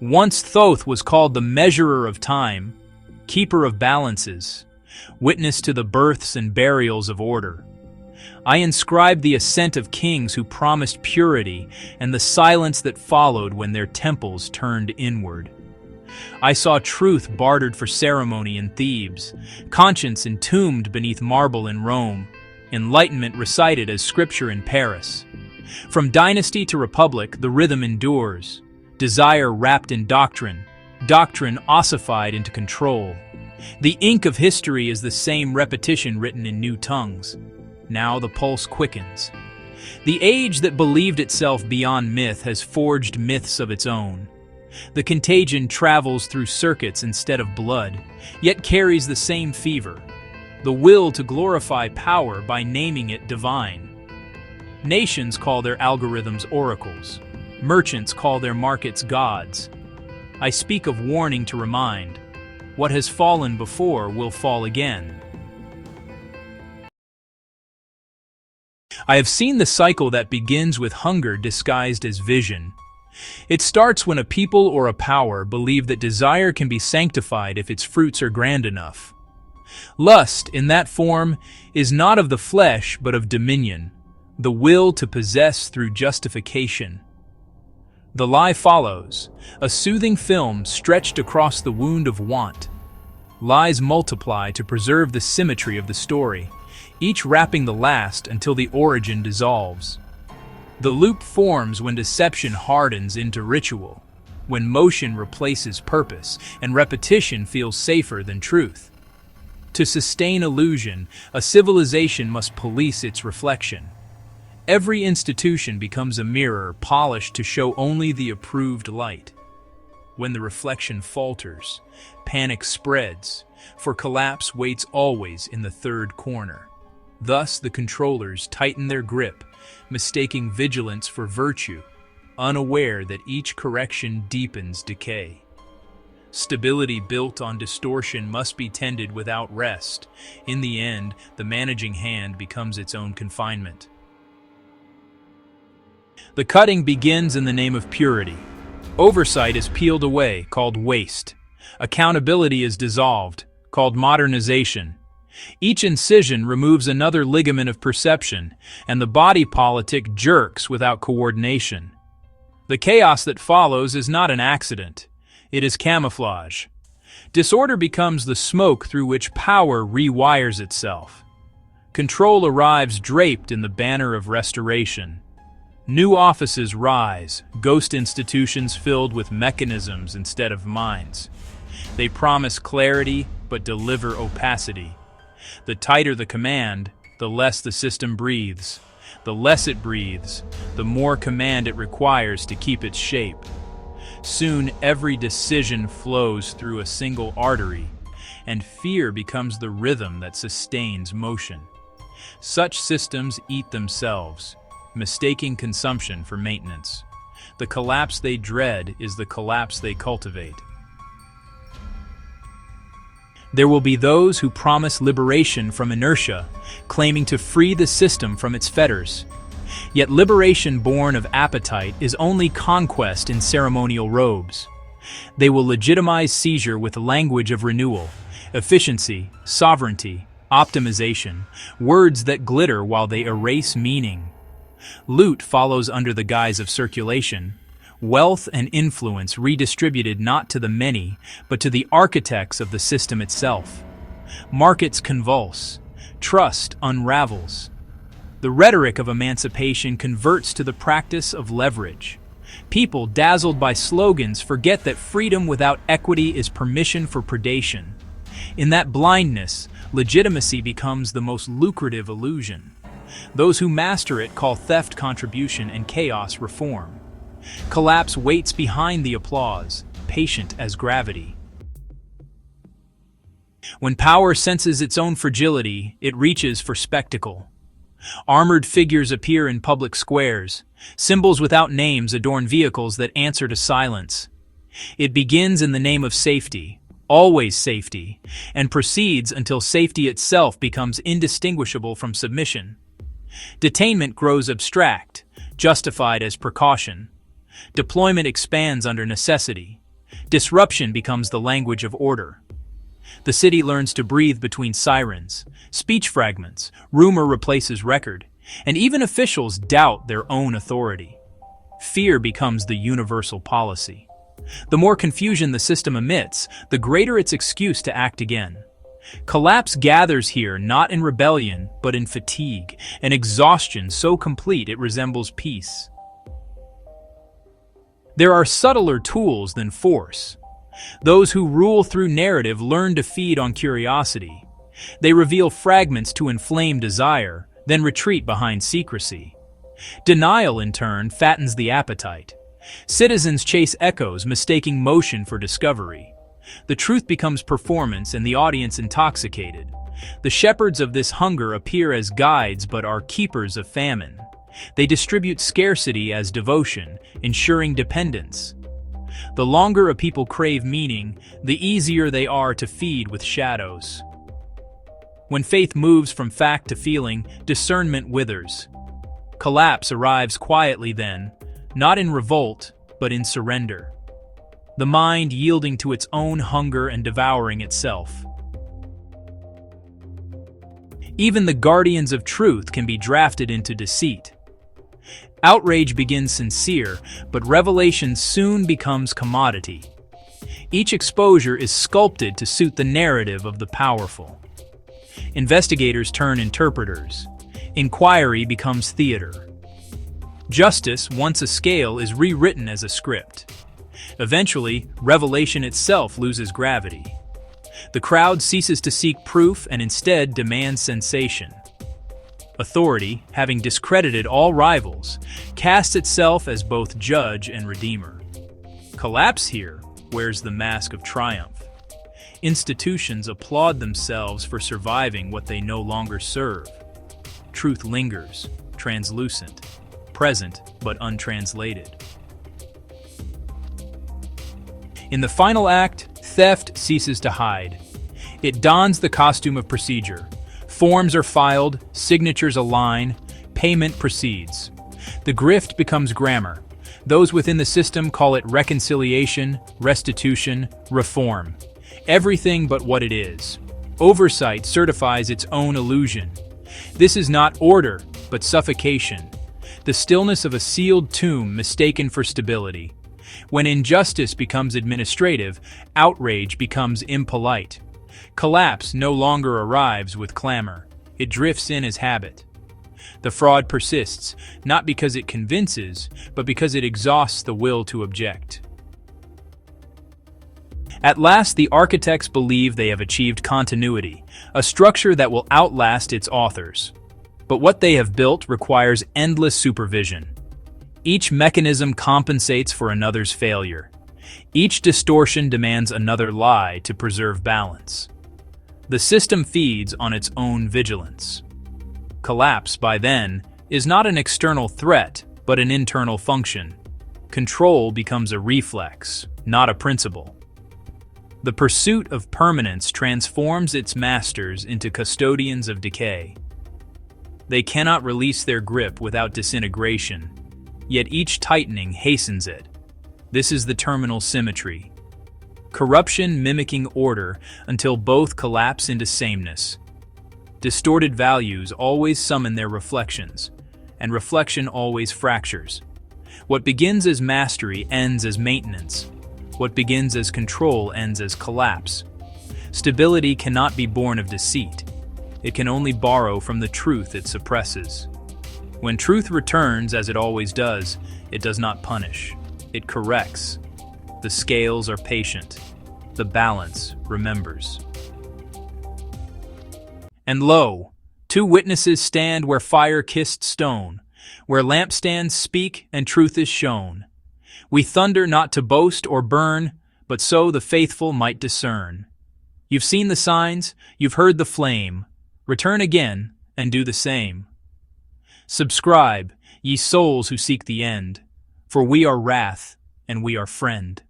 Once Thoth was called the measurer of time, keeper of balances, witness to the births and burials of order. I inscribed the ascent of kings who promised purity and the silence that followed when their temples turned inward. I saw truth bartered for ceremony in Thebes, conscience entombed beneath marble in Rome, enlightenment recited as scripture in Paris. From dynasty to republic, the rhythm endures, desire wrapped in doctrine, doctrine ossified into control. The ink of history is the same repetition written in new tongues. Now the pulse quickens. The age that believed itself beyond myth has forged myths of its own. The contagion travels through circuits instead of blood, yet carries the same fever, the will to glorify power by naming it divine. Nations call their algorithms oracles. Merchants call their markets gods. I speak of warning to remind, what has fallen before will fall again. I have seen the cycle that begins with hunger disguised as vision. It starts when a people or a power believe that desire can be sanctified if its fruits are grand enough. Lust, in that form, is not of the flesh but of dominion, the will to possess through justification. The lie follows, a soothing film stretched across the wound of want. Lies multiply to preserve the symmetry of the story, each wrapping the last until the origin dissolves. The loop forms when deception hardens into ritual, when motion replaces purpose, and repetition feels safer than truth. To sustain illusion, a civilization must police its reflection. Every institution becomes a mirror polished to show only the approved light. When the reflection falters, panic spreads, for collapse waits always in the third corner. Thus the controllers tighten their grip, mistaking vigilance for virtue, unaware that each correction deepens decay. Stability built on distortion must be tended without rest. In the end, the managing hand becomes its own confinement. The cutting begins in the name of purity. Oversight is peeled away, called waste. Accountability is dissolved, called modernization. Each incision removes another ligament of perception, and the body politic jerks without coordination. The chaos that follows is not an accident. It is camouflage. Disorder becomes the smoke through which power rewires itself. Control arrives draped in the banner of restoration. New offices rise, ghost institutions filled with mechanisms instead of minds. They promise clarity, but deliver opacity. The tighter the command, the less the system breathes. The less it breathes, the more command it requires to keep its shape. Soon every decision flows through a single artery, and fear becomes the rhythm that sustains motion. Such systems eat themselves, mistaking consumption for maintenance. The collapse they dread is the collapse they cultivate. There will be those who promise liberation from inertia, claiming to free the system from its fetters. Yet liberation born of appetite is only conquest in ceremonial robes. They will legitimize seizure with language of renewal, efficiency, sovereignty, optimization, words that glitter while they erase meaning. Loot follows under the guise of circulation, wealth and influence redistributed not to the many, but to the architects of the system itself. Markets convulse, trust unravels. The rhetoric of emancipation converts to the practice of leverage. People dazzled by slogans forget that freedom without equity is permission for predation. In that blindness, legitimacy becomes the most lucrative illusion. Those who master it call theft contribution and chaos reform. Collapse waits behind the applause, patient as gravity. When power senses its own fragility, it reaches for spectacle. Armored figures appear in public squares. Symbols without names adorn vehicles that answer to silence. It begins in the name of safety, always safety, and proceeds until safety itself becomes indistinguishable from submission. Detainment grows abstract, justified as precaution. Deployment expands under necessity. Disruption becomes the language of order. The city learns to breathe between sirens, speech fragments, rumor replaces record, and even officials doubt their own authority. Fear becomes the universal policy. The more confusion the system emits, the greater its excuse to act again. Collapse gathers here not in rebellion, but in fatigue, an exhaustion so complete it resembles peace. There are subtler tools than force. Those who rule through narrative learn to feed on curiosity. They reveal fragments to inflame desire, then retreat behind secrecy. Denial, in turn, fattens the appetite. Citizens chase echoes, mistaking motion for discovery. The truth becomes performance and the audience intoxicated. The shepherds of this hunger appear as guides but are keepers of famine. They distribute scarcity as devotion, ensuring dependence. The longer a people crave meaning, the easier they are to feed with shadows. When faith moves from fact to feeling, discernment withers. Collapse arrives quietly then, not in revolt, but in surrender. The mind yielding to its own hunger and devouring itself. Even the guardians of truth can be drafted into deceit. Outrage begins sincere, but revelation soon becomes commodity. Each exposure is sculpted to suit the narrative of the powerful. Investigators turn interpreters. Inquiry becomes theater. Justice, once a scale, is rewritten as a script. Eventually, revelation itself loses gravity. The crowd ceases to seek proof and instead demands sensation. Authority, having discredited all rivals, casts itself as both judge and redeemer. Collapse here wears the mask of triumph. Institutions applaud themselves for surviving what they no longer serve. Truth lingers, translucent, present but untranslated. In the final act, theft ceases to hide. It dons the costume of procedure. Forms are filed, signatures align, payment proceeds. The grift becomes grammar. Those within the system call it reconciliation, restitution, reform. Everything but what it is. Oversight certifies its own illusion. This is not order, but suffocation. The stillness of a sealed tomb mistaken for stability. When injustice becomes administrative, outrage becomes impolite. Collapse no longer arrives with clamor. It drifts in as habit. The fraud persists, not because it convinces, but because it exhausts the will to object. At last, the architects believe they have achieved continuity, a structure that will outlast its authors. But what they have built requires endless supervision. Each mechanism compensates for another's failure. Each distortion demands another lie to preserve balance. The system feeds on its own vigilance. Collapse, by then, is not an external threat, but an internal function. Control becomes a reflex, not a principle. The pursuit of permanence transforms its masters into custodians of decay. They cannot release their grip without disintegration, yet each tightening hastens it. This is the terminal symmetry. Corruption mimicking order until both collapse into sameness. Distorted values always summon their reflections, and reflection always fractures. What begins as mastery ends as maintenance. What begins as control ends as collapse. Stability cannot be born of deceit. It can only borrow from the truth it suppresses. When truth returns, as it always does not punish. It corrects. The scales are patient. The balance remembers. And lo, two witnesses stand where fire kissed stone, where lampstands speak and truth is shown. We thunder not to boast or burn, but so the faithful might discern. You've seen the signs, you've heard the flame. Return again and do the same. Subscribe, ye souls who seek the end, for we are wrath and we are friend.